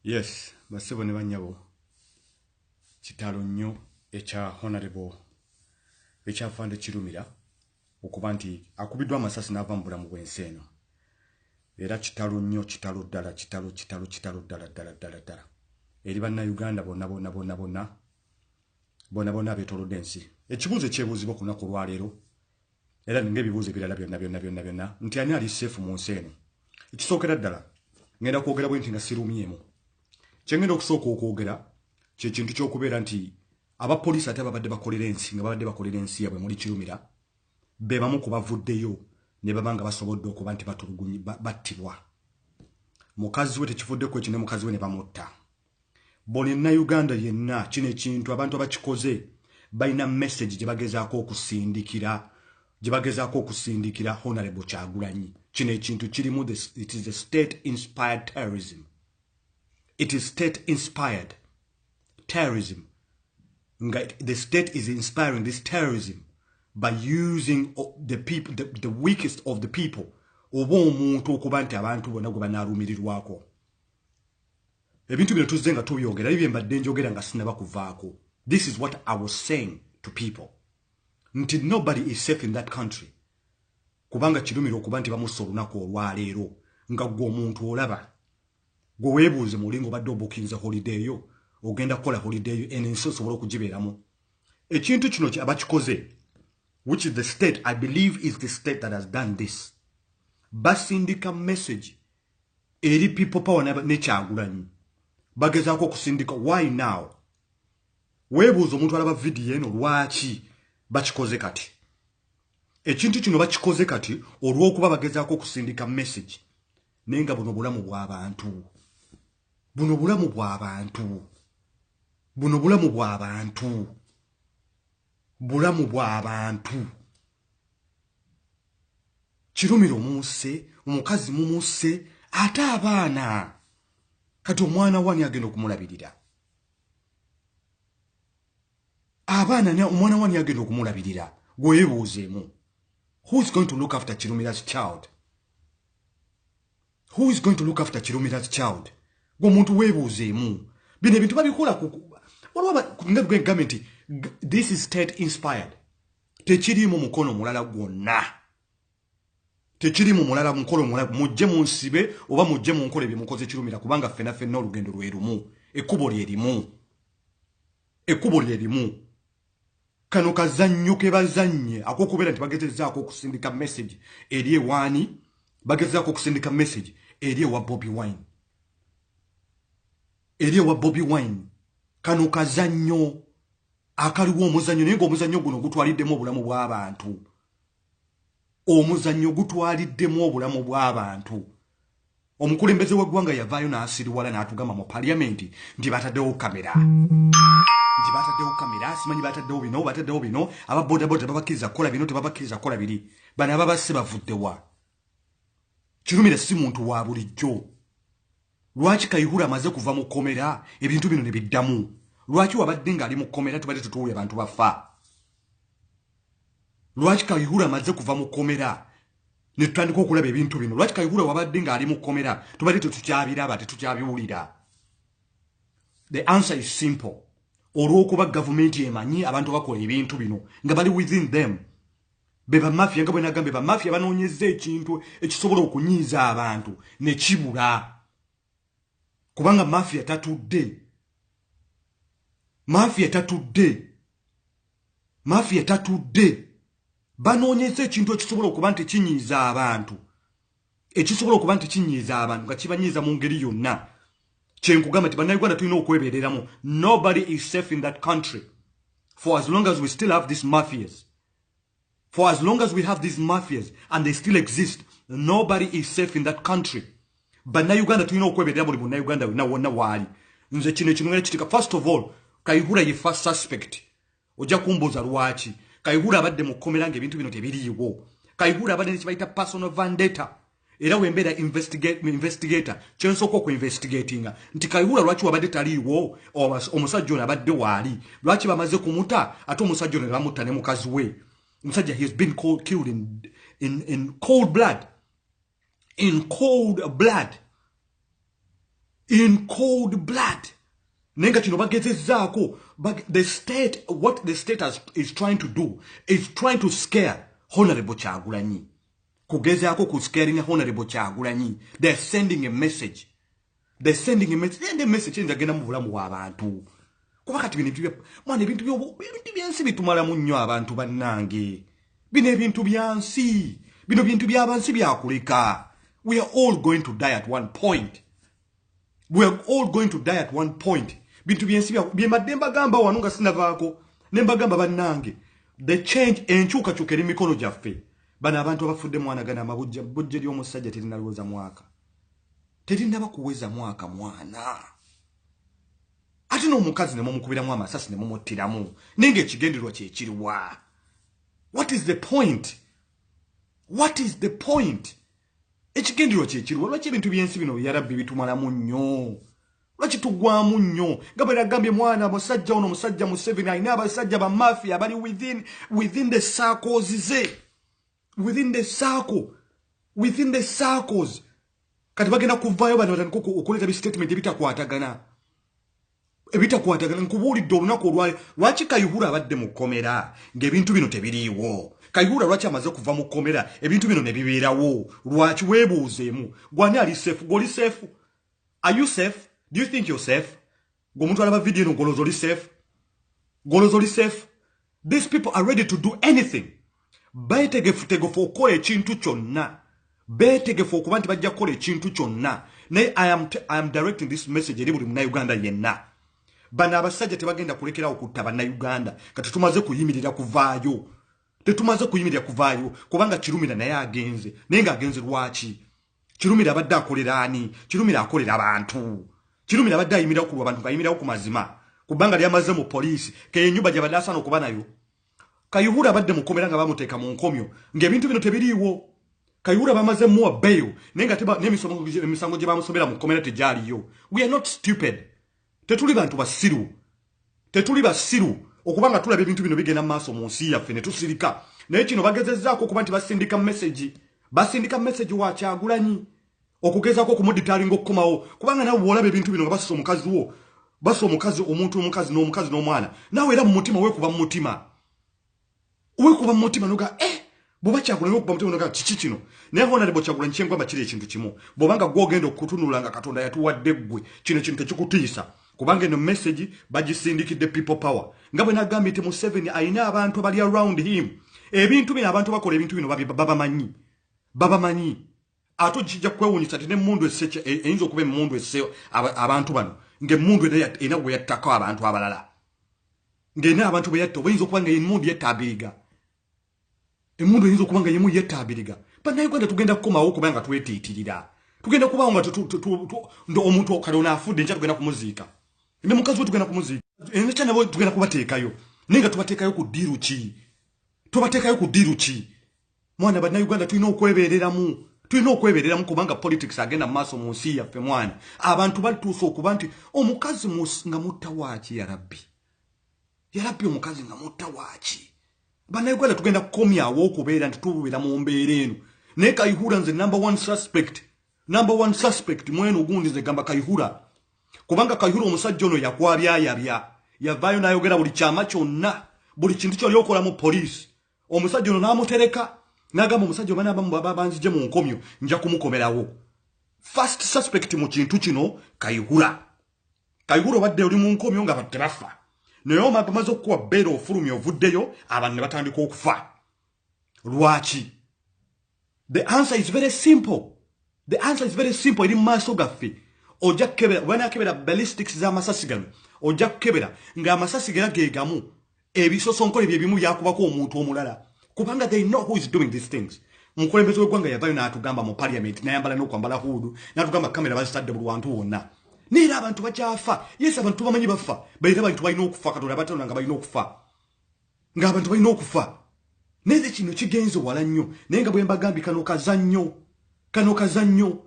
Yes, basebo ne banyabo. Kitalo nnyo ekya honorable ekyafande kirumira okuba nti akubiddwa amasasi n'ava mu bulamu bw'ensi eno. Era kitalo nnyo, kitalo ddala, kitalo ddala. Eri bannayuganda bonna beetolodde ensi. Ekibuuzo ekyebuuzibwa ku lunaku olwaleero era ng'ebibuuzo ebirala byonna nti ani ali seefu mu nsi eno. Ekisookera ddala ngenda kwogera bwe nti nga sirumyemu. Kye ngenda okusooka okwogera kye kintu ky'okubeera nti abapoliisi ate babadde bakolera ensi nga babadde bakolera ensi yaabwe muri kirumira be bamu ku bavuddeyo ne baba nga basobodde okuba nti battibwa. Mukazi we tekivuddeko ekyo ne mukazi we ne bamutta. Buli Nnayuganda yenna kino ekintu abantu abakikoze balina message gye bagezaako okusindikira Honorable Kyagulanyi. Kino ekintu kirimu it is a state-inspired terrorism. It is state-inspired terrorism. The state is inspiring this terrorism by using the people, the weakest of the people. Oba omuntu okuba nti abantu bonna gwe banaalumirirwako. Ebintu bino tuzze nga tubyogera ebyo mbadde njogera nga sinaba kuvaako. This is what I was saying to people. Nti nobody is safe in that country. Kubanga kirumira okuba nti bamussa olunaku olwaleero nga gwe omuntu olaba. Gwe weebuuze mulingo badde obukinze holiday yo. Ogenda kukola holiday yo ensi osobola okugibeeramu. Ekintu kino abakikoze, which is the state, I believe is the state that has done this. Basindika message eri people power ne Kyagulanyi. Bagezaako okusindika. Why now? Weebuuza omuntu alaba video eno lwaki bakikoze kati. Ekintu kino bakikoze kati olw'okuba bagezaako okusindika message nenga buno bulamu bw'abantu. Buno bulamu bw'abantu. Bulamu bw'abantu. Kirumira omuse, omukazi mumuse, ate abaana. Kati omwana wani agenda okumulabirira. Omwana wani agenda okumulabirira. Gwebuuzeemu. Who is going to look after Kirumira's child? Who is going to look after Kirumira's child? Gwomuntu webuuzeemu. Bino ebintu babikola nga government. This is state inspired. Tekirimu mukono mulala gwonna. Tekirimu mulala mukono mulala. Mujje munsibe oba mujje munkole bye mukoze Kirumira kubanga ffenna olugendo lwerumu. Ekkubo lyerimu. Kano kazannyo ke bazannye ak'okubeera nti bagezezaako okusindika message eri ewaani, bagezezaako okusindika message eri ewa Bobi Wine. Kano kazannyo akaliwo omuzannyo naye ng'omuzannyo guno gutwaliddemu obulamu bw'abantu. Omukulembeze w'eggwanga yavaayo n'asiriwala n'atugamba mu parliament nti bataddewo kamera. Simanyi bataddewo bino, aba bodaboda babakkiriza kukola bino, tebabakkiriza kukola biri. Bano ababasse bavuddewa. Kirumira si muntu wa bulijjo. Lwaki Kayihura amaze kuva mu komera ebintu bino ne biddamu? Lwaki wabadde nga ali mu komera tubadde tutuwulira abantu bafa? Lwaki Kayihura amaze kuva mu komera ne tutandika okulaba ebintu bino? Lwaki Kayihura wabadde nga ali mu komera tubadde tetukyabiraba, tetukyabiwulira? The answer is simple. Olw'okuba gavumenti emanyi abantu bakola ebintu bino nga bali within them. Beba mafia nga bwe nagambe ba mafia banoonyezza ekintu ekisobola okunyiiza abantu ne kibula. Kubanga mafia tatudde. Banoonyezza ekintu ekisobola okuba nti kinyiiza abantu. Nga kibanyiiza mu ngeri yonna. Kyenkugamba nti bannayuganda tulina okwebeereramu. Nobody is safe in that country. For as long as we still have these mafias. And they still exist, nobody is safe in that country. Bannayuganda tulina okwebeerera buli munnayuganda wonna waali. Nze kino ngera kitika. First of all, Kayihura ye first suspect. Ojja kumbuuza lwaki. Kayihura abadde mu kkomera ng'ebintu bino tebiriiwo. Kayihura abadde ne kibayita personal vendetta. Era wembeera investigator kyensooka okuinvestigatinga nti Kayihura lwaki wabadde taliiwo, omusajja ono abadde waali, lwaki bamaze kumuta ate omusajja ono ne bamutta ne mukazi we. Omusajja he has been killed in cold blood. in cold blood. Nenga chino bagezezako, the state, what the state is trying to do is trying to scare Honorable Kyagulanyi. Kugezako kuscaring Honorable Kyagulanyi. They're sending a message. They're sending a message. And the message is agenda muvulamu w'abantu. Kuba kati bintu byansi bitumala mu nnyo abantu bannange. Bino ebintu byansi. Bino bintu byabansi byakuleka. We are all going to die at one point. We are all going to die at one point. Bintu byansi byemadde mbagamba wano nga sinavaako. Ne mbagamba bannange. The change enkyukakyuka eri mikono gyaffe. Bano abantu abafudde mwanagana amabujja bujje ly'omusajja terinaloweza mwaka. Terinaba kuweza mwaka mwana. Ate n'omukazi ne mumukubiramu amasasi ne mumuttiramu. Nenge ekigendererwa kye kiriwa. What is the point? What is the point? Ekigendererwa kye kiriwa. Lwaki ebintu byensi bino yarabbi bitumalamu nnyo? Lwaki tugwamu nnyo? Nga bwe nagambye mwana musajja ono musajja Museveni alina abasajja ba mafia bali within the circles ze. Within the circles. Kati bagenda kuvaayo bano batandika okuleta bistatement ebitakwatagana. Ebitakwatagana nkubuulidde olunaku olwali lwaki Kayihura abadde mu kkomera ng'ebintu bino tebiriiwo. Kayihura lwaki amaze kuva mu kkomera ebintu bino ne bibeerawo. Lwaki weebuuzeemu? Gwani ali safe? Goli safe? Are you safe? Do you think you're safe? Gomuntu alaba video no golozo li safe? Golozo li safe? These people are ready to do anything. Beetegefu okukola ekintu kyonna. Beetegefu okuba nti bajja kukola ekintu kyonna. Naye I am directing this message eri buli munnayuganda yenna. Bano abasajja tebagenda kulekerawo kutta bannayuganda. Kati tumaze kuyimirira kuvaayo. Tetumaze kuyimirira kuvaayo kubanga Kirumira naye agenze. Naye ng'agenze lwaki? Kirumira abadde akolera ani? Kirumira akolera abantu. Kirumira abadde ayimira ku abantu ng'ayimirawo ku mazima. Kubanga lyamaze mu poliisi. Ke ennyumba gye badde asaana okuba nayo. Kayihura abadde mu kkomera nga bamuteeka mu nkomyo. Ng'ebintu bino tebiriiwo. Kayihura bamaze muwa bail. Naye nga emisango gye bamusomera mu kkomera tegyaliyo. We are not stupid. Tetuli bantu basiru. Tetuli basiru. Okubanga tulaba ebintu bino bigenda maaso mu nsi yaffe ne tusirika. Naye kino bagezezzaako okuba nti basindika message. Basindika message wa Kyagulanyi. Okugezaako okumuditaalinga okukomawo. Kubanga nawe bw'olaba ebintu bino nga basusa omukazi wo. Basusa omukazi omuntu omukazi n'omwana. Nawe era mu mutima weekuba mu mutima. Weekuba mu mutima noga bw'oba Kyagulanyi weekuba mu mutima noga kiki kino. Naye Honorable Kyagulanyi kyengamba kiri ekintu kimu. Bw'obanga gw'ogenda okutunula nga Katonda yatuwadde ggwe kino ekintu tekikutiisa. Kubanga eno message bagisindikidde people power. Nga bwe nagambye nti Museveni alina abantu abali around him. Ebintu bino abantu bakola ebintu bino babamanyi. Babamanyi. Ate kijja kwewuunyisa ti n'emmundu esseke eyinza okuba emmundu esse abantu bano. Ng'emmundu erina gwe yattako abantu abalala. Ng'erina abantu bwe yatta oba eyinza okuba nga emmundu yetta abiriga. Emmundu eyinza okuba nga yemu yetta abiriga. Bannayuganda tugenda kukomawo kubanga twetiitirira. Tugenda kubawo nga omuntu kale onaafudde enkya tugenda kumuziika. Ne mukazi we tugenda kumuziika. Enkya nabo tugenda kubateekayo. Naye nga tubateekayo ku ddiiru ki? Tubateekayo ku ddiiru ki? Mwana bannayuganda tulina okwebeereramu. Tulina okwebeereramu kubanga politics agenda mu maaso mu nsi yaffe mwana. Abantu balituusa okuba nti omukazi nga mutta waaki ya Rabbi. Ya Rabbi omukazi nga mutta waaki. Bannayuganda tugenda kukomyawo okubeera nti tubeera mu mbeera eno. Naye Kayihura nze number one suspect mweno ogundi nze gamba Kayihura. Kubanga Kayihura omusajja ono yakwabyayabya. Yavaayo n'ayogera buli kyama kyonna. Buli kintu ky'oli okola mu poliisi. Omusajja ono n'amutereka. N'agamba omusajja oba n'abamu baba banzije mu nkomyo nja kumukomerawo. First suspect mu kintu kino Kayihura. Kayihura obadde oli mu nkomyo nga abantu tebafa. Naye bamaze okukuwa bbeera ofulumya ovuddeyo abantu ne batandika okufa. Lwaki? The answer is very simple. The answer is very simple. Eri maaso gaffe. Ojja kukebera bw'anaakebera ballistics z'amasasi gano. Ojja kukebera ng'amasasi gera ge gamu. Ebisosonkole bye bimu byakubako omuntu omulala. Kubanga they know who is doing these things. Mukulembeze w'eggwanga yavaayo n'atugamba mu parliament n'ayambala n'okwambala huudu n'atugamba kamera bazitadde buli wantu wonna. Neera abantu bakyafa. Yes, abantu bamanyi bafa. Bayita abantu balina okufa Katonda batonda nga balina okufa. Ng'abantu balina okufa. Neze kino kigenze wala nnyo. Naye nga bwe mbagambye kano kazannyo. Kano kazannyo.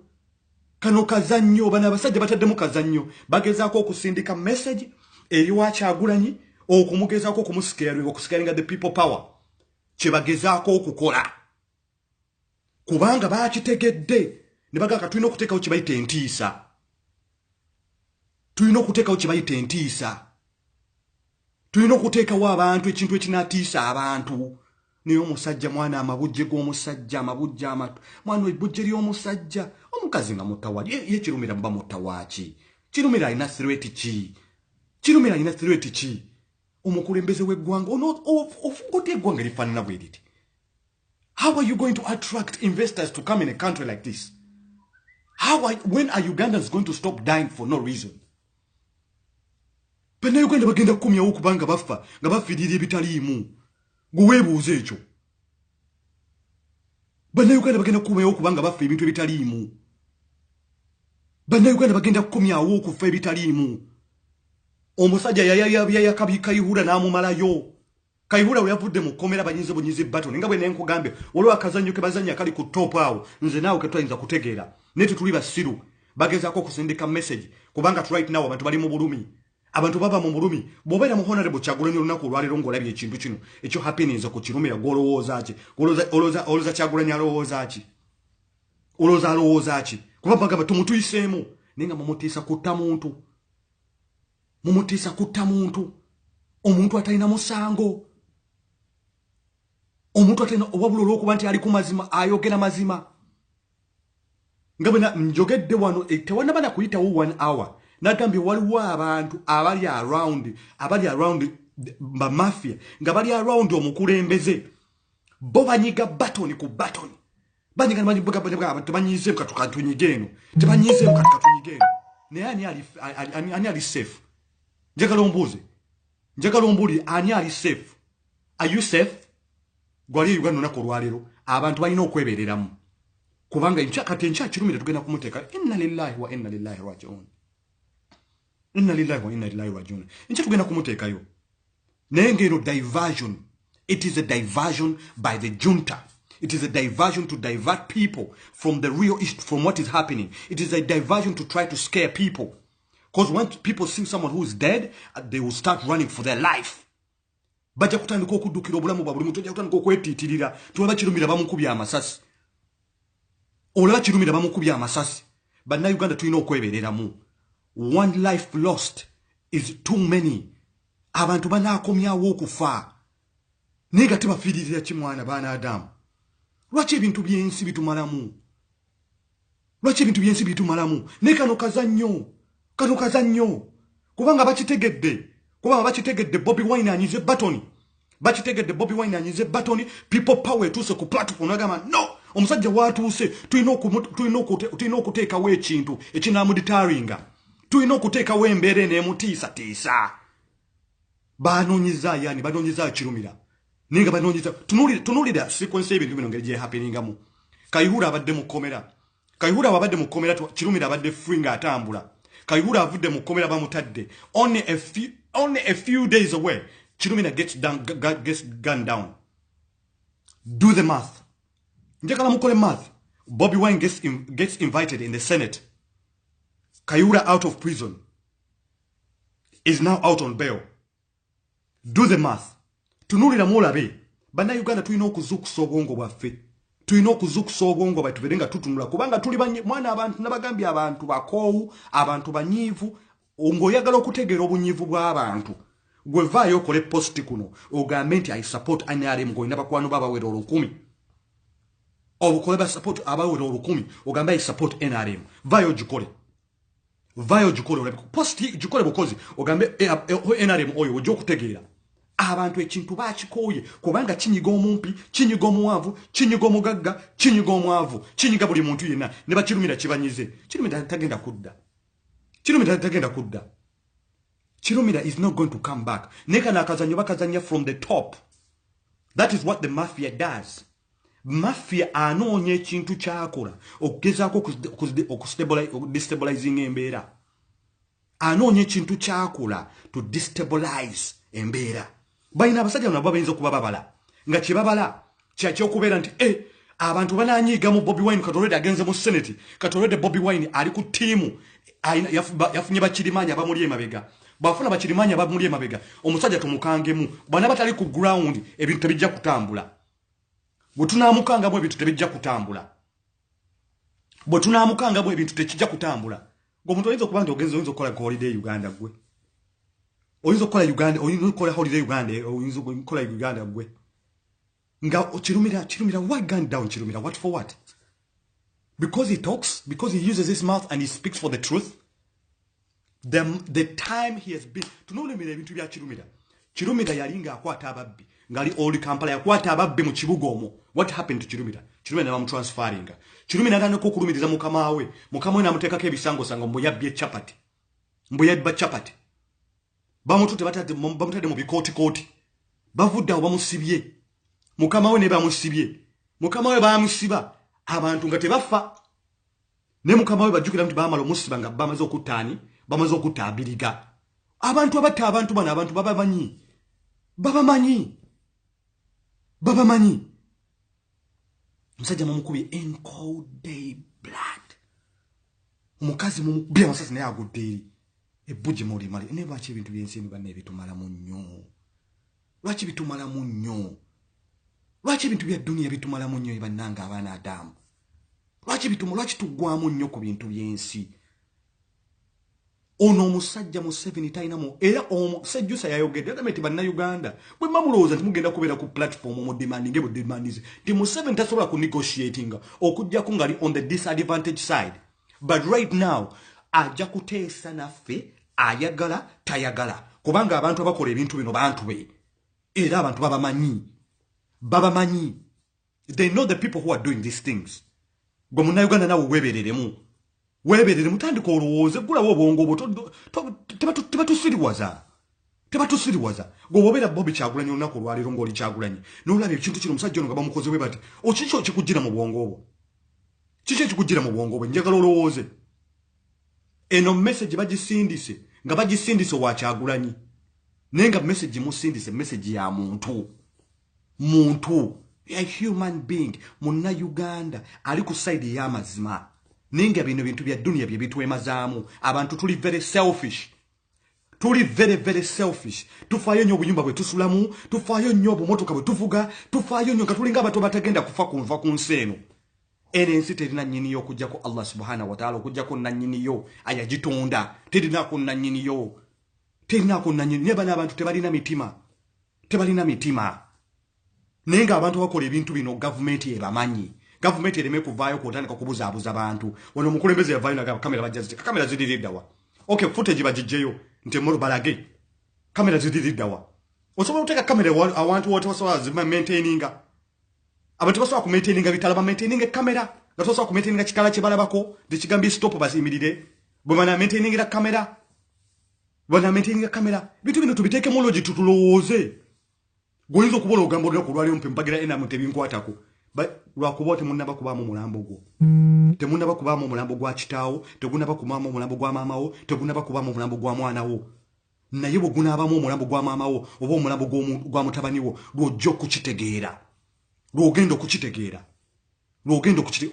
Bano abasajja bataddemu kazannyo. Bagezaako okusindika message eri wa Kyagulanyi okumugezaako okumusikaringa the people power. Kye bagezaako okukola. Kubanga baakitegedde. Ne bagamba tulina okuteekawo kye bayita entiisa. Tulina okuteekawo kye bayita entiisa. Tulina okuteekawo abantu ekintu ekinatiisa abantu. Naye omusajja mwana amabujje g'omusajja amabujje amatu. Mwana ebujje ly'omusajja. Omukazi nga mutawali. Ye Kirumira mba mutawaki. Kirumira alina threat ki? Kirumira alina threat ki? Omukulembeze w'eggwanga ofugote eggwanga lifaanana bwe liti. How are you going to attract investors to come in a country like this? When are Ugandans going to stop dying for no reason? Bana Uganda bagenda kukumyawo kubanga bafa nga bafiirira ebitaliimu. Gweweebuuze ekyo. Bana Uganda bagenda kukumyawo kubanga bafa ebintu ebitaliimu. Bana Uganda bagenda kukumyawo okufa ebitaliimu. Omusajja yayakabika Kayihura n'amumalayo. Kayihura we yavudde mu kkomera bunyize batoni nga bwe nenkugambye olwo akazannyo ke bazannya kali ku top awo nze naawe ke twayinza kutegeera ne tuli basiru bagezaako okusindika message kubanga right now abantu bali mu bulumi abantu baba mu bulumi bw'obeera mu honorable Kyagulanyi olunaku olwaleero ng'olabye ekintu kino ekyo happenings ku Kirumira gw'olowooza ki olowooza Kyagulanyi alowooza ki alowooza ki kuba bagamba tumutuyiseemu naye nga mumutiisa kutta muntu omuntu atalina musango omuntu atalina obwabula olw'okuba nti ali ku mazima ayogera mazima nga bwe njogedde wano tewannaba na kuyitawo 1 hour nagambye waliwo abantu abali around bamafia nga bali around omukulembeze bo banyiga batoni ku batoni banyiga abantu banyize katukatunyige eno tebanyize katukatunyige eno naye ani ali safe njagala ombuulire ani ali safe? Are you safe? Gwali Uganda olunaku olwaleero abantu balina okwebeereramu kubanga kati enkya Kirumira tugenda kumuteeka inna lillahi wa inna ilaihi raji'un. Inna lillahi wa inna ilaihi raji'un. Enkya tugenda kumuteekayo naye ng'eno diversion. It is a diversion by the junta. It is a diversion to divert people from the real issue, from what is happening. It is a diversion to try to scare people. Because once people see someone who is dead, they will start running for their life. Bajja kutandika okuddukira obulamu bwa buli muntu, bajja kutandika okwetiitirira. Tulaba Kirumira bamukubya amasasi. Olaba Kirumira bamukubya amasasi. Bannayuganda tulina okwebeereramu. One life lost is too many. Abantu banaakomyawo okufa. Naye nga tebafiiririra kimwana baana Adamu. Lwaki ebintu by'ensi bitumalamu? Naye kano kazannyo. Kubanga bakitegedde Bobi Wine anyize batoni. People power etuuse ku platform nagamba no. Omusajja watuuse tulina okuteekawo ekintu ekinamuditaringa. Tulina okuteekawo embeera eneemutiisatiisa. Banoonyiza yani banoonyiza Kirumira. Ninga banoonyiza tunulira sequence y'ebintu bino ngeri gye happeningamu. Kayihura abadde mu kkomera. Kirumira abadde free nga atambula. Kayihura avudde mu kkomera bamutadde. Only a few days away, Kirumira gets gunned down. Do the math. Njagala mukole math. Bobi Wine gets invited in the Senate. Kayihura out of prison is now out on bail. Do the math. Tunulira mulabe. Bannayuganda tulina okuzuukusa obwongo bwaffe. Tulina okuzuukusa obwongo bwaffe tubere nga tutunula kubanga tuli mwana abantu nabagambye abantu bakoowu, abantu banyiivu, ng'oyagala okutegeera obunyiivu bw'abantu. Gwe vaayo okole posti kuno ogambe nti I support NRM ng'olina bakwano babawera 10,000. Obukole ba support abawera 10,000 ogambe I support NRM. Vaayo gikole olabika posti gikole bukozi ogambe NRM oyo ojja okutegeera. Abantu ekintu bakikooye kubanga kinyiga omumpi, kinyiga omuwanvu, kinyiga omugagga, kinyiga omwavu, kinyiga buli muntu yenna ne bakirumira kibanyize. Kirumira tagenda kudda. Kirumira is not going to come back. Neka na akazanyo bakazanya from the top. That is what the mafia does. Mafia anoonya ekintu kyakola okugezaako destabilizing embeera. Anoonya ekintu kyakola to destabilize embeera. Bayina abasajja nabo bayinza okuba babala. Nga kibabala ky'okubeera nti abantu bananyiiga mu Bobi Wine katolede agenze mu Senate. Katolede Bobi Wine ali ku tiimu yafunye bakirimanya abamuli emabega. Bafuna bakirimanya abamuli emabega. Omusajja tumukangemu. Bwana batali ku ground ebintu tebijja kutambula. Bwe tunaamukangamu ebintu tebijja kutambula. Gomuntu oyinza okuba nti ogenze oyinza okukola holiday Uganda gwe. Oyinza okukola Uganda, oyinza okukola holiday Uganda, oyinza okukola Uganda gwe. Nga Kirumira, why gun down Kirumira? What for what? Because he talks, because he uses his mouth and he speaks for the truth. The time he has been tunolemera ebintu bya Kirumira yalinga akwata ababbi ngali old Kampala yakwata ababbi mu kibuga omwo. What happened to Kirumira nabamu transferring. Kirumira ngana ko kulumiriza mukama we namutekako ebisango sanga mbo yabbye chapati bamutute bamutade mu bikooti bavudda bamusibye mukama we ne bamusibye mukama we bamusiba abantu nga tebafa ne mukama we bajukira mtu bamalo musiba nga bamaze okutani bamaze okutabiriga abantu abatta abantu bana abantu babamanyi musajja mumukubi in cold day blood omukazi mumubya masasi naye agudde ebuje muri mali ne bachi ebintu byensimbi banne bitumala munnyo lwaki bitumala munnyo lwaki ebintu bya dunia bitumala munnyo ibannanga abaana Adamu lwaki tugwamu nnyo ku bintu byensi ono omusajja mu 7 tainamo era omusajjusa yayogedde agameti banna Uganda bwe mamulowooza nti mugenda kubeera ku platform mu demanding ebo demandize ti mu 7 tasobola ku negotiating okujjako ngali on the disadvantage side but right now ajja kuteesa naffe ayagala tayagala kubanga abantu abakola ebintu bino bantu be era abantu babamanyi they know the people who are doing these things gwe munna Uganda nawe weberere mutandika olowooze gulawo obwongo obwo tebatusiriwaza gwe wobeera Bobby Kyagulanyi olunaku olwaleero ng'oli Kyagulanyi n'olaba ekintu kino omusajja ono nga bamukoze bwe bati kiki ekikujjira mu bwongo obwo njagala olowooze eno message bagisindise nga bagisindise wa Kyagulanyi naye nga message musindise message ya muntu a human being munna Uganda ali ku side y'amazima ninga bino bintu bya dunia bye bitwemazaamu abantu tuli very selfish very selfish tufaayo nnyo obunyumba bwe tusulamu tufaayo nnyo obumotoka bwe tuvuga tufaayo nnyo nga tulinga abato batagenda kufa ku nsi eno ensi terina nnyiniyo okujjako Allah subhanahu wa ta'ala okujjako nannyiniyo ayagitonda terinako nannyiniyo ne bano abantu tebalina mitima naye nga abantu bakola ebintu bino gavumenti ebamanyi gavumenti ereme kuvaayo kwotandika kubuzaabuza abantu wano omukulembeze yavaayo naga kamera bajjazite kamera ziririddawa okay footage bagijjeyo nti emmolo balage kamera ziririddawa osobola okuteeka kamera awantu wote basobola zimaintaininga abantu basobola kumaintaininga bitala bamaintaininga kamera nga tosobola kumaintaininga kitala kye balabako tekigambye stop basiyimirire bwe banamaintainingira kamera bintu bino tubiteeke mu logi tutulowooze goyinza okubola ogamba olunaku olwaliyo mpe mpagira enamu tebinkwatako lwakuba temunnaba kubaamu omulambo gwo temunnaba kubaamu omulambo gwa kitaawo tegunnaba kubaamu omulambo gwa maamawo tegunnaba kubaamu omulambo gwa mwanawo naye bwe gunaabamu omulambo gwa maamawo oba omulambo gwa mutabaniwo lw'ojja okukitegeera lw'ogenda okukitegeera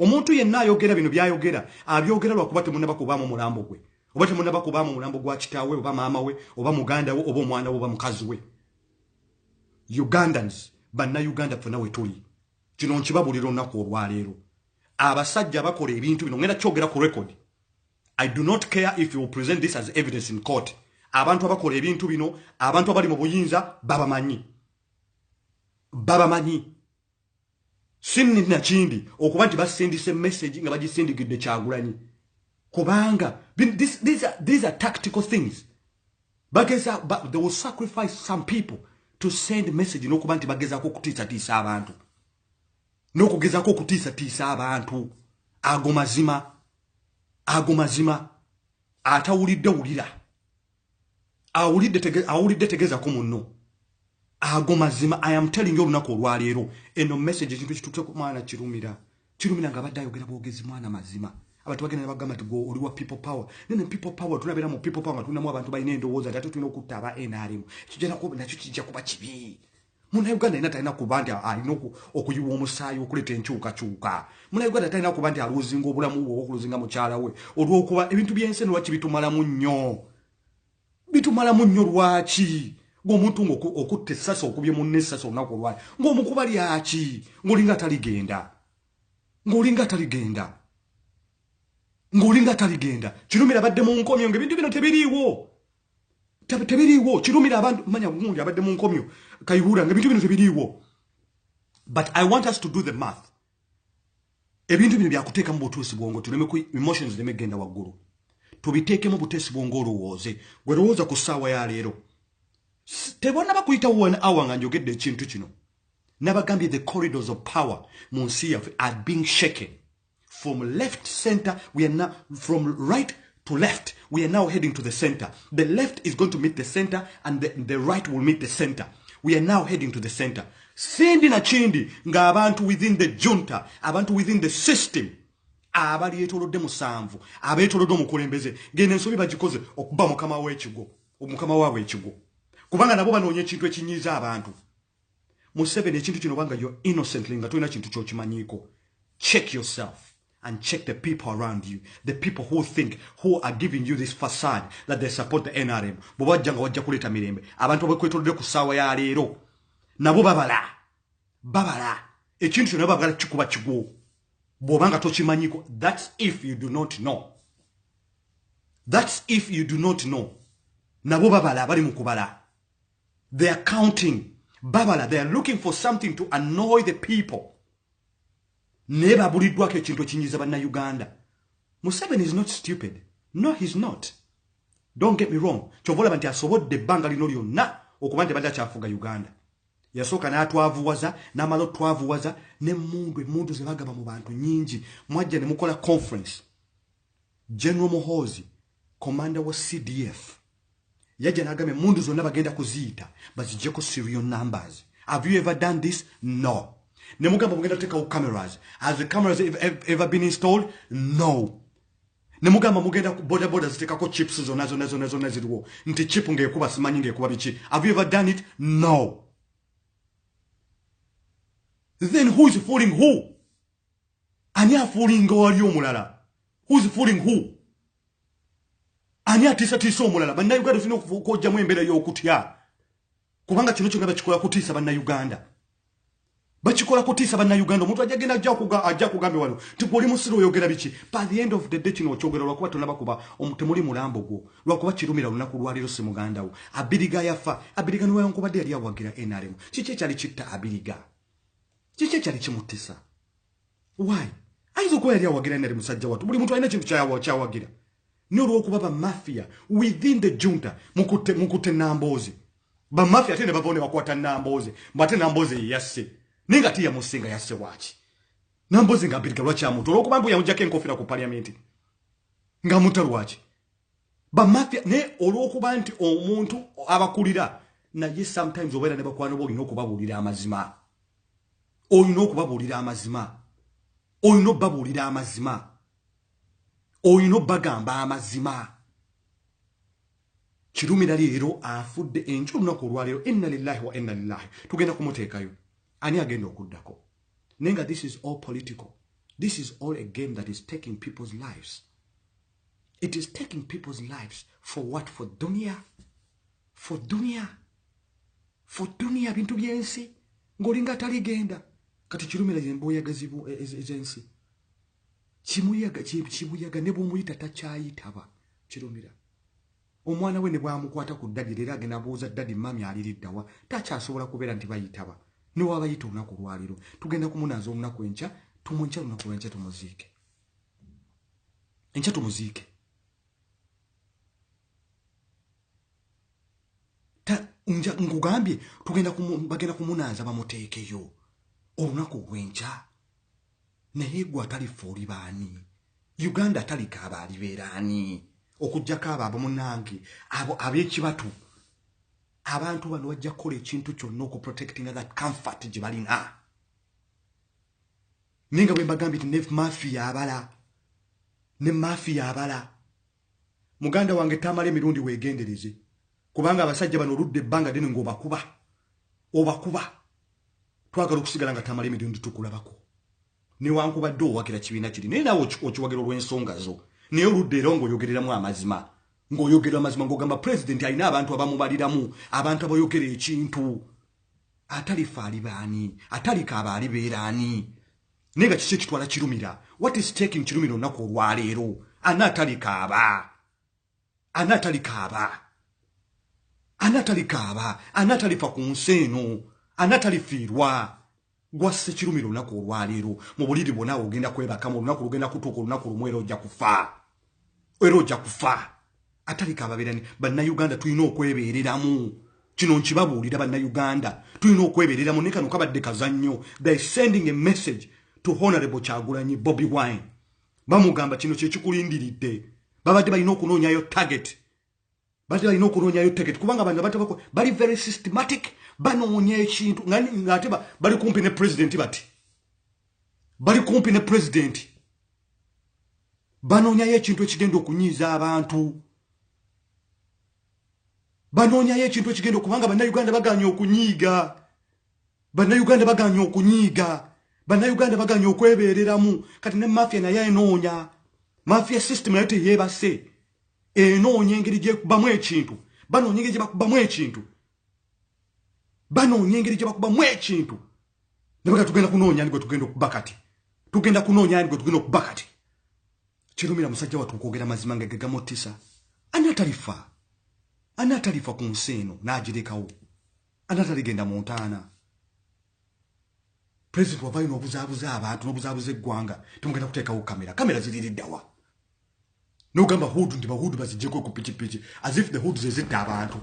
omuntu yenna ayogera bino byayogera abyogera lwakuba temunnaba kubaamu omulambo gwe oba temunnaba kubaamu omulambo gwa kitaawe oba maamawe oba muganda we oba omwana we oba mukazi we Ugandans bannayuganda ffenna we tuli kino nkibabulira olunaku olwaleero abasajja bakola ebintu bino ngenda kyogera ku record I do not care if you will present this as evidence in court abantu abakola ebintu bino abantu abali mu buyinza babamanyi sinni nakindi okuba nti basindise message nga bagisindikidde Kyagulanyi kubanga these are tactical things bageza they will sacrifice some people to send message n'okuba nti bagezaako okutiisatiisa abantu n'okugezaako okutiisatiisa abantu ago mazima atawulidde wulira awulidde tegeezako munno ago mazima I am telling you olunaku olwaleero eno message ekintu kitutte ku mwana Kirumira nga badde ayogera bwogezi mwana mazima abantu bagenda bagamba nti oli wa people power nene people power tunabeera mu people power tunamu abantu balina endowooza ate tulina okutta aba NRM nakyo kijja kuba kibi Munnayuganda alina talina kuba nti alina okuyiwa omusaayi okuleeta enkyukakyuka Munnayuganda talina kuba nti aluuzinga obulamu bwe okuluzinga mukyala we olw'okuba ebintu by'ensi lwaki bitumalamu nnyo lwaki ng'omuntu ng'okutta essasi okubye munne essasi olunaku olwali ng'omukuba lyaki ng'olinga taligenda Ngolinga taligenda. Chirumira abadde mu nkomyo ngebintu bino tebiriiwo. Tebiriiwo. Chirumira abantu manya ngundi abadde mu nkomyo. Kayihura ngebintu bino tebiriiwo. But I want us to do the math. Ebintu bino byakuteeka mu butuusi bwongo tuleme ku emotions zemegenda waggulu. Tubiteekemu buteesi bwongo olowooze. Gwe lowooza ku ssaawa ya leero. Tebonna bakuyita 1 hour nga njogedde ekintu kino. Nabagambye the corridors of power mu nsi yaffe are being shaken. From left center, we are now, from right to left, we are now heading to the center. The left is going to meet the center and the right will meet the center. We are now heading to the center. Sindi na chindi, nga abantu within the junta, abantu within the system, abali etolodde musanvu, abetolodde omukulembeze, gende nsobi bagikoze okuba mukama w'ekigo, omukama waabwe ekigo. Kubanga nabo banoonya ekintu ekinyiiza abantu. Museveni ekintu kino banga you're innocently nga tolina kintu ky'okimanyiiko. Check yourself. And check the people around you. The people who think, who are giving you this facade that they support the NRM. Bwajja nga wajja kuleta mirembe. Abantu abakwetolodde ku ssaawa ya leero. Nabo babala. Babala. Ekintu kyonna babala kikuba kigwo. Bw'obanga tokimanyiko. That's if you do not know. That's if you do not know. Nabo babala bali mu kubala. They are counting. Babala. They are looking for something to annoy the people. Neba buliddwako ekintu kinyiza banna Uganda. Museveni is not stupid. No, he's not. Don't get me wrong. Chovola banti asobodde ebbanga lino lyonna okuba nti badde akyafuga Uganda. Yasooka n'atwavuwaza, n'amala otwavuwaza, n'emmundu ze bagaba mu bantu nyingi. Mwajja ne mukola conference. General Muhoozi, commander wa CDF, yajja n'agamba emmundu zonna bagenda kuziyita baziggyeko serial numbers. Have you ever done this? No. Nemugamba mugenda take cameras. Has the cameras ever been installed? No. Nemugamba mugenda boda zitekako chips zonna ziriwo. Nti chip ngekuba simanyi ngekuba biki. Have you ever done it? No. Then who is fooling who? Ani afooling wali omulala? Who is fooling who? Ani atisa omulala? Banna Uganda fino kujjamu embeera y'okutya. Kubanga kino kyonna bakikola kutiisa banna Uganda. Bachikola kutiisa banna Uganda. Omuntu ajagenda ajja kugambe wano tikoli musiro oyogera biki. By the end of the day kino kyogera lwakuba tonaba kuba omutemuli mulambo gwo lwakuba kirumira lunaku lwaliro si muganda wo. Abiriga yafa. Abiriga niwe yankubadde yali awagira NRM. Kiki ekyali kitta Abiriga? Kiki ekyali kimutisa? Why? Ayinza okuba yali awagira NRM musajja wattu. Buli muntu alina kintu kyawagira. N'olwokuba ba mafia within the junta mukute Nambooze. Ba mafia ate ne bavone bakwata Nambooze. Mbate Nambooze yasse. Ninga tiya musinga yasse wachi. Nambooze nga Abiriga lwachi amuntu. Olwokuba mbu yamujjako enkofira ku parliament. Nga mutalu wachi. Ba mafia ne olwokuba nti omuntu abakulira naye sometimes obeera ne bakwano bo olina okubabuulira amazima. Olina okubabuulira amazima. Olina okubabuulira amazima. Olina bagamba amazima. Kirumira leero afudde enjo lunaku olwaleero inna lillahi wa inna lillahi. Tugenda kumuteekayo. Ani agenda okuddako. Nenga this is all political. This is all a game that is taking people's lives. It is taking people's lives for what? For dunya. For dunya. For dunya bintu byensi. Ngolinga taligenda. Kati kirumira yemboyaga zibu ezensi. Kimuyaga ne bumuyita takyayitaba. Kirumira. Omwana we ne bwamukwata ku ddadi leero agenda abuuza ddadi mami aliriddawa takyasobola kubeera nti bayitaba. Ne wabayita olunaku lwaliro. Tugenda kumunaaza olunaku enkya, tumunkya olunaku lwenkya tumuziike. Enkya tumuziike. Nkugambye bagenda kumunaaza bamuteekeyo olunaku lwenkya. Naye gwe atalifa oli baani? Uganda atalikaaba alibeera ani? Okujjako abo munnange abo ab'ekibatu. Abantu bano wajja kukola ekintu kyonna okuprotecting that comfort gye balina. Ninga bwe mbagambye nti ne mafia abala. Muganda wange tamala emirundi weegendereze. Kubanga abasajja bano oludde ebbanga ddene ng'obakuba. Twagala okusigala nga tamala emirundi tukulabako. Newankubadde owagira kibiina kiri. Naye naawe okiwagira olw'ensonga zo. Naye oludde era ng'oyogereramu amazima. Ng'oyogera amazima ng'ogamba president alina abantu abamubaliramu, abantu abayogera ekintu. Atalifa ali baani? Atalikaaba alibeera ani? Nega kiki ekitwala kirumira? What is taking kirumira olunaku olwaleero? anatali kaaba anatali fa ku nseeno anatali fiirwa gwasse kirumira olunaku olwaleero mu buliri bwonna ogenda kwebakamu olunaku lugenda kutuuka olunaku lumu era ojja kufa atali kababeerani bannayuganda tulina okwebeereramu kino nkibabuulira bannayuganda tulina okwebeereramu ne kano kabadde kazannyo they sending a message to Honorable Kyagulanyi Bobi Wine bamugamba kino kyekikulindiridde babadde balina okunoonyayo target kubanga abantu abatabako bali very systematic banoonya ekintu ngate bali kumpi ne president banoonyayo ekintu ekigenda okunyiiza abantu kubanga bannayuganda baganya okwebeereramu kati ne mafia naye enoonya mafia system nayo teyeebase enoonya engeri gyekubamu ekintu banoonya engeri gyebakubamu ekintu nebaka tugenda kunoonya nigwe tugenda okuba kati kirumira musajja watu okwogera mazima nga gagamotisa anatalifa ku nsi eno n'agirekawo anataligenda mu ntaana president wavayo n'obuzaabuza abantu n'obuzaabuza eggwanga temugenda kuteekawo kamera ziririddawa n'ogamba hudu ndi bahudu bazijjeko ku pikipiki as if the hudu zezidde abantu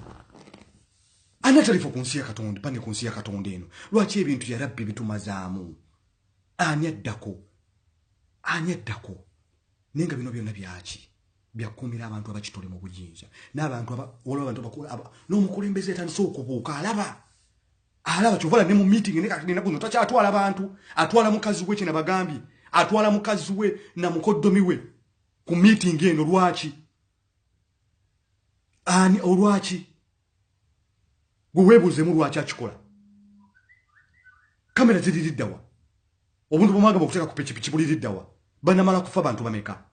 anatalifa ku nsi ya Katonda pange ku nsi ya Katonda eno lwaki ebintu ya rabbi bitumazaamu ani addako nenga bino byonna byaki byakumira abantu abakitole mu buyinza n'abantu n'omukulembeze etandise okubuuka alaba kyovala ne mu meeting nina kuno takyatwala abantu atwala mukazi we kina bagambye atwala mukazi we na mukoddomi we ku meeting eno lwaki gwe weebuuzemu lwaki akikola kamera ziririddawa obuntu bwomwagamba okuteeka ku pikipiki buliriddawa banamala kufa bantu bameka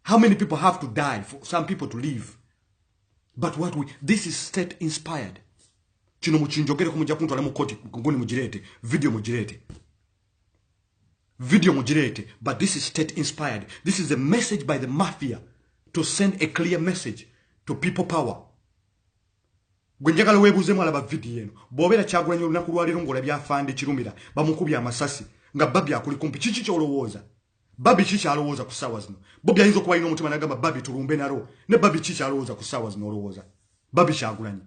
how many people have to die for some people to live but this is state inspired kino mukinjogere kumujja kuntwala mu koti ngoni mugirete video mugirete but this is state inspired. This is a message by the mafia to send a clear message to people power. Gwenjagala webuuzemu alaba video eno bw'obeera Kyagulanyi olunaku lwaleero ng'ola byafande kirumira bamukubya amasasi nga Babi akuli kumpi kiki kyolowooza Babi kiki alowooza ku ssaawa zino Bobi ayinza okuba alina omutima n'agamba Babi tulumbe nalo ne Babi kiki alowooza ku ssaawa zino olowooza Babi Kyagulanyi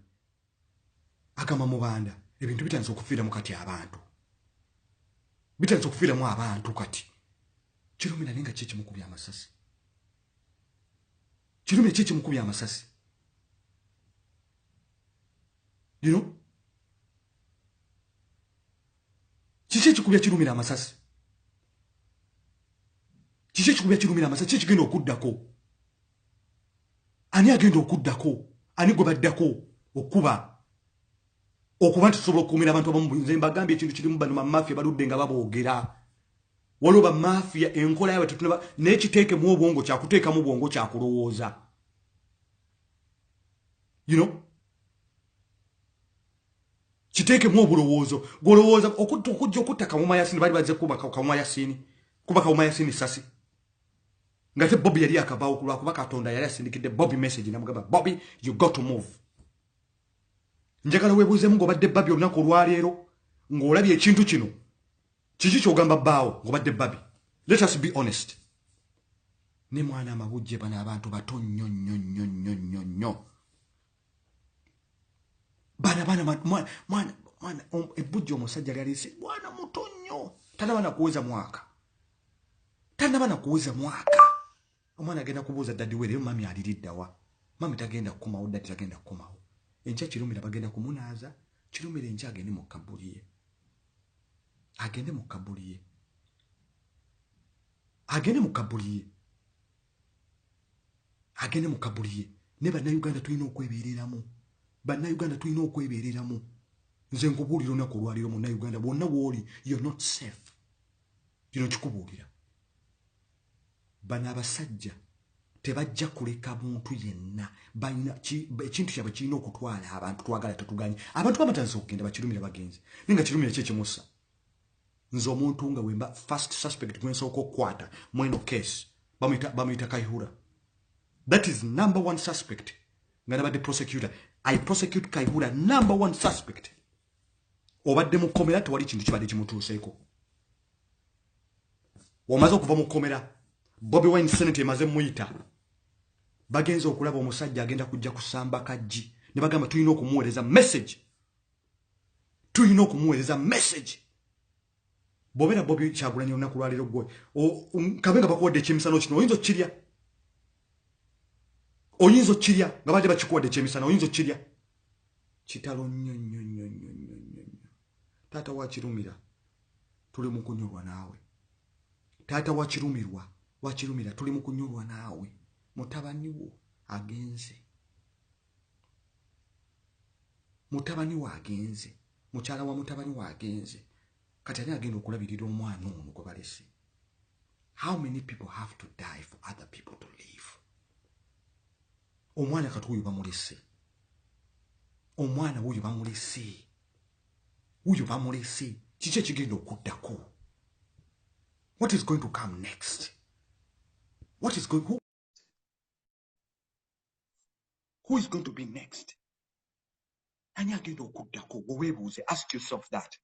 agamba mu banda ebintu bitandise okufiira mu kati abantu kati kirumira nenga kiki mukubya amasasi you know kiki kikubya kirumira amasasi kigenda okuddako ani agenda okuddako ani gwe baddako okuba nti tusobola okukuumira abantu abamu nze mbagambye ekintu kirimu bano bamafia baludde nga baboogera waliwo bamafia enkola yaabwe tetunaba naye kiteekemu obwongo kyakuteekamu bwongo kyakulowooza you know kiteekemu obulowoozo gwolowooza okujja okutta Kawuma Yasini bali bazze kuba Kawuma Yasini sasi nga te Bobi yali akabaawo kuba Katonda yali asindikidde Bobi message namugamba Bobi you got to move. Njagala weebuuzemu ng'obadde Babi olunaku olwaleero ng'olabye ekintu kino kiki ky'ogamba bbaawo ng'obadde Babi. Let us be honest. Ne mwana amabujje bano abantu bato nnyo. Mwana ebujje omusajja lyalisi mwana muto nnyo tanaba na kuweza mwaka omwana agenda kubuuza dadi we leero mami aliriddawa mami tagenda kukomawo dadi tagenda kukomawo enkya kirumira bagenda kumunaaza kirumira enkya agende mu kabuliye ne bannayuganda tulina okwebeereramu nze nkubuulira olunaku olwaleero munnayuganda bwonna bw'oli you're not safe kino kikubuulira bano abasajja tebajja kuleka muntu yenna balina ekintu kyabwe kirina okutwala abantu twagala tetuganye abantu bamatandise okugenda bakirumira bagenzi ninga kirumira kyekimusa nze omuntu nga wemba first suspect gwensooka okukwata mweno case bamuyita Kaihura That is number one suspect. Ngana the prosecutor. I prosecute Kaihura, number one suspect. Obadde mu komera tewali kintu kibadde kimutuuseeko. Omaze okuva mu komera, Bobi Wine Senate emaze muyita. Bagenza okulaba omusajja agenda kujja kusamba kajji. Ne bagamba tulina okumuweereza message. Tulina okumuweereza message. Bobera Bobi Kyagulanyi olunaku lwaleero gwe. Kabenga bakuwadde ekyemisano kino oyinza okirya. Oyinza okirya nga badde bakikuwadde ekyemisano oyinza okirya. Kitalo nnyo. Taata wa Kirumira tuli mu kunyolwa naawe. Taata wa Kirumira tuli mu kunyolwa naawe. Mutabani wo agenze. Mutabani wo agenze. Mukyala wa mutabani wo agenze. Kati ani agenda okulabirira omwana ono gwe balese? How many people have to die for other people to live? Omwana kati oyo bamulese. Omwana oyo bamulese. Uyo bamulese. Kiki ekigenda okuddako? What is going to come next? What is going who is going to be next? Ani agenda okuddako? Weweebuuze. Ask yourself that.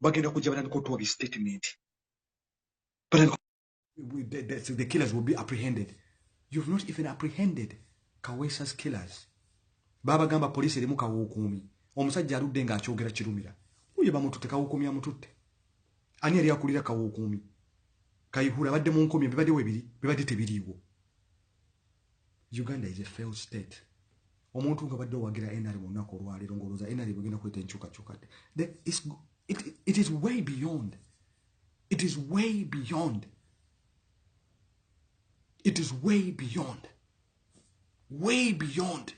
Bagenda kujja batandika otuwa bi statement. But the killers will be apprehended. You've not even apprehended Kawesa's killers. Baba gamba police erimu kawuukumi. Omusajja aludde nga akyogera Kirumira. Uyo bamututte kawuukumi amututte. Ani yali akulira kawuukumi? Kaihura badde mu nkomye bibadde webiri bibadde tebiriiwo. Uganda is a failed state. Omuntu nga badde owagira NRM mu nnaku olwaleero ng'olowooza NRM egenda kweta enkyukakyukadde. It is way beyond. It is way beyond. It is way beyond. Way beyond.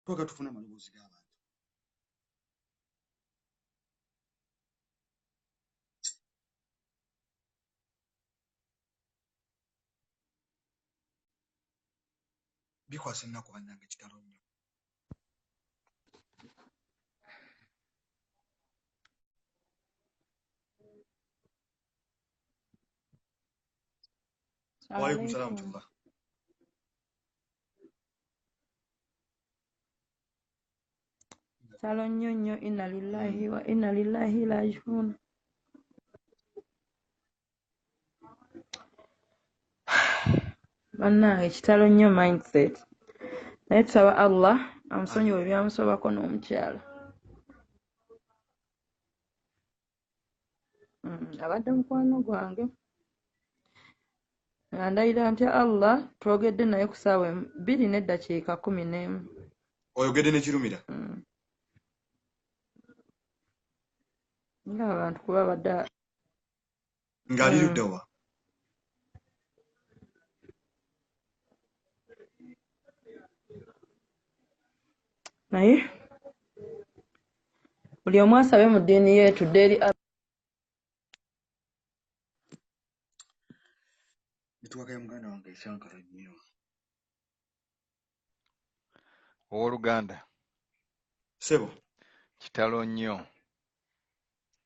Twaga tufuna maloboozi g'abantu. Bikwasa ennaku bannange kitalo nnyo. Waalaikum salaam tuba. Kitalo nnyo inna lillahi wa inna lillahi raji'un. Bannange kitalo nnyo mindset. Naye tusaba Allah amusonyiwe byamusobako n'omukyala. Abadde mukwano gwange. Ndayira ntya Allah twogedde naye ku ssaawa 2:11. Oyogedde ne Kirumira? Nga abantu kuba badda ng'ali ludda wa? naye buli omu asabe mu ddiini yeetu eri Nituwagayo muganda wange ekyankala nnyo. Owooluganda. Sebo. Kitalo nnyo.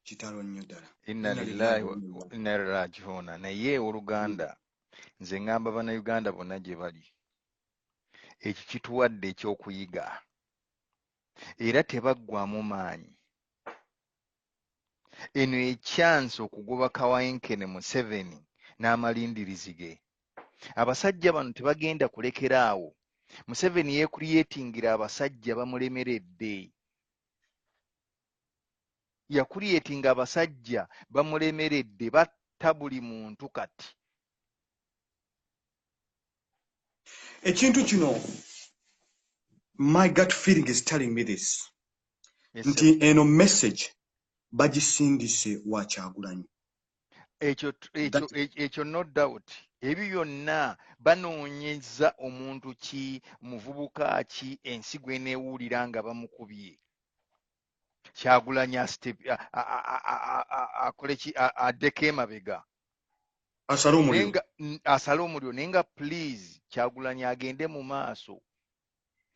Kitalo nnyo ddala. Inna lillahi wa inna ilaihi raaji'uun. Naye owooluganda nze ngamba bannayuganda bonna gye bali. Ekyo kituwadde ekyokuyiga. Era tebaggwamu maanyi. Eno ekyansi okugoba Kawayinkene Museveni n'amalindirizi ge. Abasajja bano tebagenda kulekeraawo. Museveni yeekuriyetingira abasajja bamulemeredde. Yakuriyetinga abasajja bamulemeredde batta buli muntu kati. Ekintu kino, my gut feeling is telling me this. Yes, nti eno message bagisindise wa Kyagulanyi. Ekyo no doubt. Ebyo byonna banoonyeza omuntu ki, muvubuka ki, ensigo eneewulira nga bamukubye. Kyagulanyi akole ki, addeko emabega. Asale omuliro. Asale omuliro naye nga please Kyagulanyi agende mu maaso.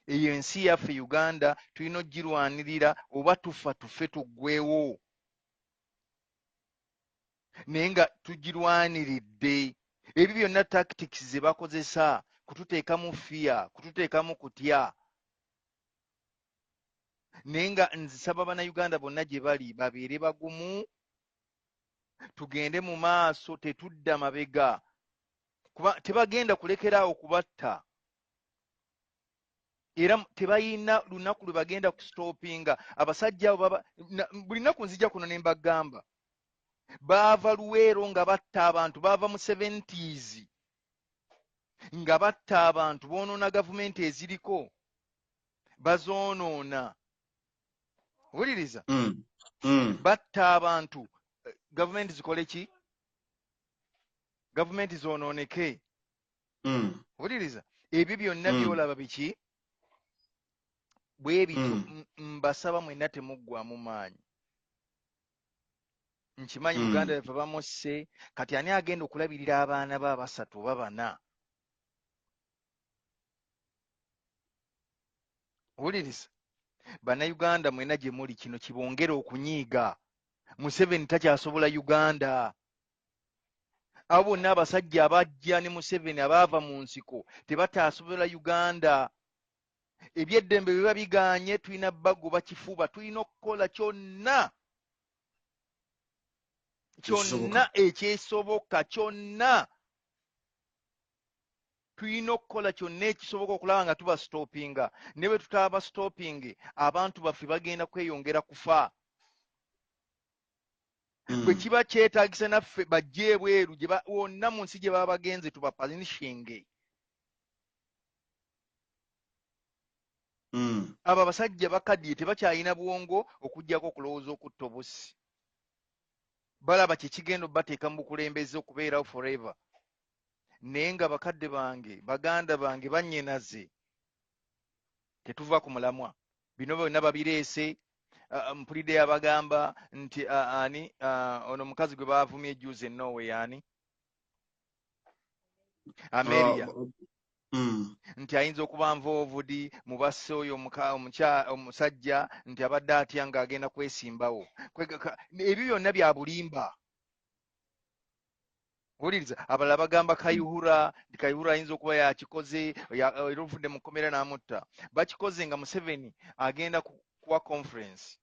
Eyo ensi yaffe Uganda tulina ogirwanirira oba tufa tufe tuggwewo. naye nga tugirwaniridde. Ebyo byonna tactics ze bakozesa kututeeka mu fear, kututeeka mu kutya. Naye nga nzisaba bannayuganda bonna gye bali babeere bagumu, tugende mu maaso, tetudda mabega, kuba tebagenda kulekeraawo kubatta, era tebayina lunaku lwe bagenda kustoopinga. Abasajja abo buli nnaku nzija kuno ne mbagamba, baava Luweero nga batta abantu, baava mu 70s nga batta abantu, boonoona gavumenti eziriko, bazoonoona. Wuliriza, batta abantu, gavumenti zikole ki? Gavumenti zoonooneke. Wuliriza, ebyo byonna byolaba biki? Bwe bityo mbasaba mwenna temuggwamu maanyi. Nkimanyi Uganda yaffe bamusse, kati ani agenda okulabirira abaana be abasatu oba bana? Wuliriza, bannayuganda mwenna gye muli, kino kibongera okunyiiga. Museveni takyasobola Uganda. Abo bonna abasajja abajja ne Museveni abaava mu nsiko tebataasobola Uganda. Ebyeddembe biba biganye, tulina bagoba kifuba, tulina okukola kyonna ekyesoboka, kyonna tulina okukola kyonna ekisoboka okulaba nga tuba stoppinga. Ne bwe tutaaba stopping, abantu baffe bagenda kweyongera kufa. Bwe kiba kyetaagisa naffe bajje ebweru wonna mu nsi gye baba bagenze tubapanishinge. Abo abasajja bakaddiye tebakyalina bwongo okuggyako okulowooza okutta obussi. Balaba kyekigenda obbateeka mu bukulembeze okubeerawo forever. Naye nga bakadde bange, baganda bange, bannyenaze, tetuva ku mulamwa. Bino byonna babireese. Mpulidde yabagamba nti ono mukazi gwe baavumye ejjuuzi Norway ani? Ameria. Nti ayinza okuba nvoovudi mu basse oyo omusajja nti abadde atya ng'agenda kwesimbawo. Ebyo byonna bya bulimba. Wuliriza, abalala bagamba Kayihura, nti Kayihura ayinza okuba yakikoze, era ovudde mu kkomera n'amutta. Bakikoze nga Museveni agenda kuwa conference.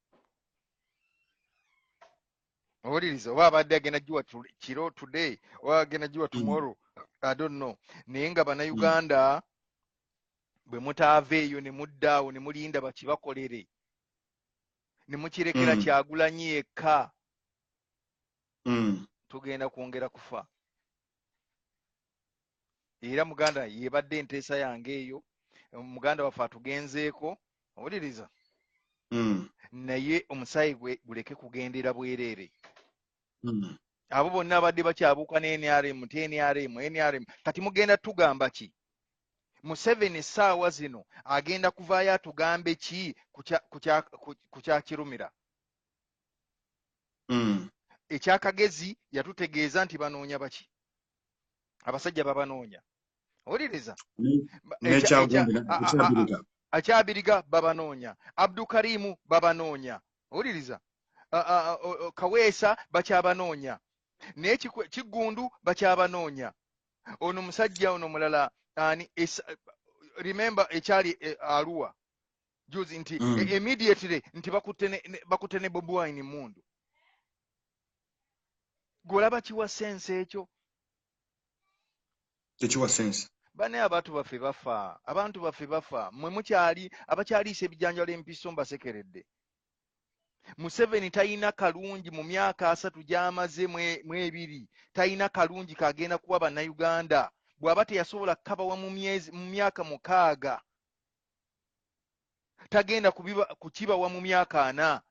Wuliriza, oba abadde agenda giwa kiro today, oba agenda giwa tomorrow, I don't know. Naye nga bannayuganda bwe mutaava eyo ne muddaawo ne mulinda bakibakolere, ne mukirekera Kyagulanyi yekka, tugenda kwongera kufa. Era muganda yebadde enteesa yange eyo, muganda waffe atugenzeeko. Owuliriza, naye omusaayi gwe guleke kugendera bwereere. Abo bonna abadde bakyabuuka ne NRM, NRM kati mugenda tugamba ki? Museveni essaawa zino agenda kuvaayo atugambe ki ku kyakirumira? Ekyakagezi yatutegeeza nti banoonya baki? Abasajja babanoonya. Owuliriza, Akyabiriga babanoonya, Abdukarimu babanoonya. Owuliriza, Kaweesa bakyabanoonya, naye Kiggundu bakyabanoonya. Ono musajja ono mulala ani remember ekyali Arua juzi nti immediately nti bakutte ne Bobi Wine mundu. Golaba kiwa sense ekyo? Tekiwa sense. Bane abantu baffe bafa, abantu baffe bafa. Mwe mukyali abakyaliisa ebijanjalo empiso mbasekeredde. Museveni tayina kalungi mu myaka 3 gy'amaze mu 2, tayina kalungi kagenda kuwa bannayuganda. Bw'aba teyasobola kukabawa mu myaka 6, tagenda kukibawa mu myaka 4.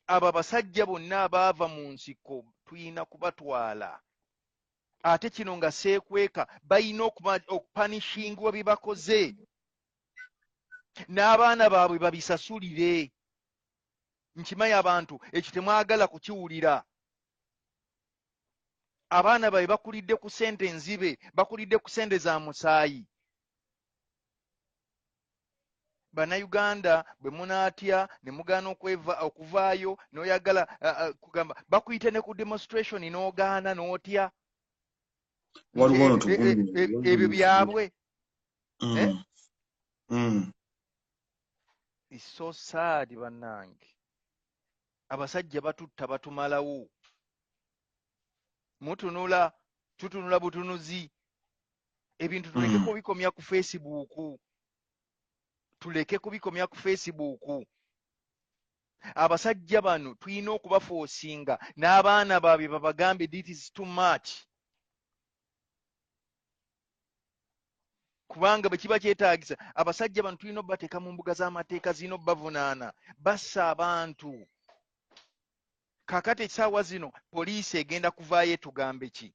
Abo abasajja bonna abaava mu nsiko tuyina kubatwala. Ate kino nga seekweka bayina okupanishingwa bye bakoze, n'abaana baabwe babisasulire. Nkimanyi abantu ekyo temwagala kukiwulira. Abaana baabwe bakulidde ku ssente nzibe, bakulidde ku ssente za musaayi. Bannayuganda bwe munaatya ne mugaana okuvaayo n'oyagala kugamba bakuyite ne ku demonstration n'ogaana n'otya ebyo byabwe. It's so sad bannange. Abasajja batutta batumalawo. Tutunula butunuzi. Ebintu tuleke kubikomya ku Facebook. Tuleke kubikomya ku Facebook. Abasajja bano tulina okubafoosinga n'abaana baabwe babagambe this is too much. Kubanga bwe kiba kyetaagisa abasajja bano tulina obbateeka mu mbuga z'amateeka zirina obbavunaana. Bassa abantu. Kakati essaawa zino poliisi egenda kuvaayo etugambe ki?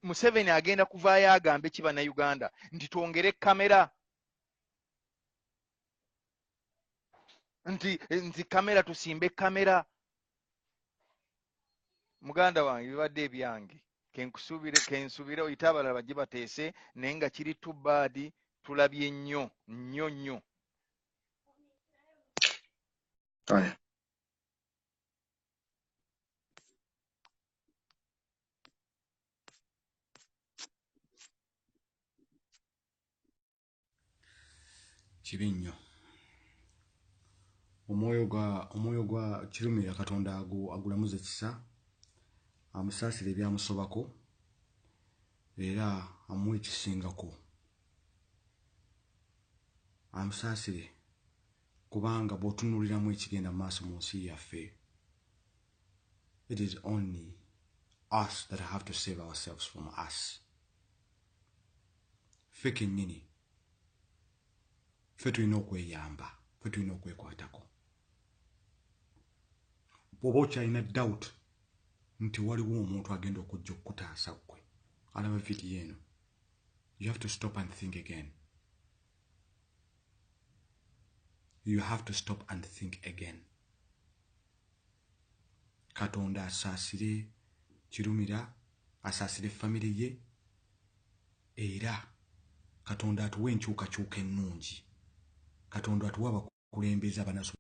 Museveni agenda kuvaayo agambe ki bannayuganda nti twongere kamera, nti kamera tusimbe kamera. Muganda wange bibadde ebyange kensuubire oyite abalala bajje bateese naye nga kiri too bad. Tulabye nnyo nnyo. Kibi nnyo. Omwoyo gwa Kirumira Katonda agulamuze kisa, amusaasire ebyamusobako era amuwe ekisingako. Amusaasire kubanga bw'otunuuliramu ekigenda mu maaso mu nsi yaffe, it is only us that have to save ourselves from us. Ffe kennyini ffe tulina okweyamba, ffe tulina okwekwatako. Bw'oba okyalina doubt nti waliwo omuntu agenda okujja okutaasa ggwe alaba vidiyo eno, you have to stop and think again. You have to stop and think again. Katonda asaasire Kirumira, asaasire family ye, era Katonda atuwe enkyukakyuka ennungi. Katonda atuwe abakulembeze abanaso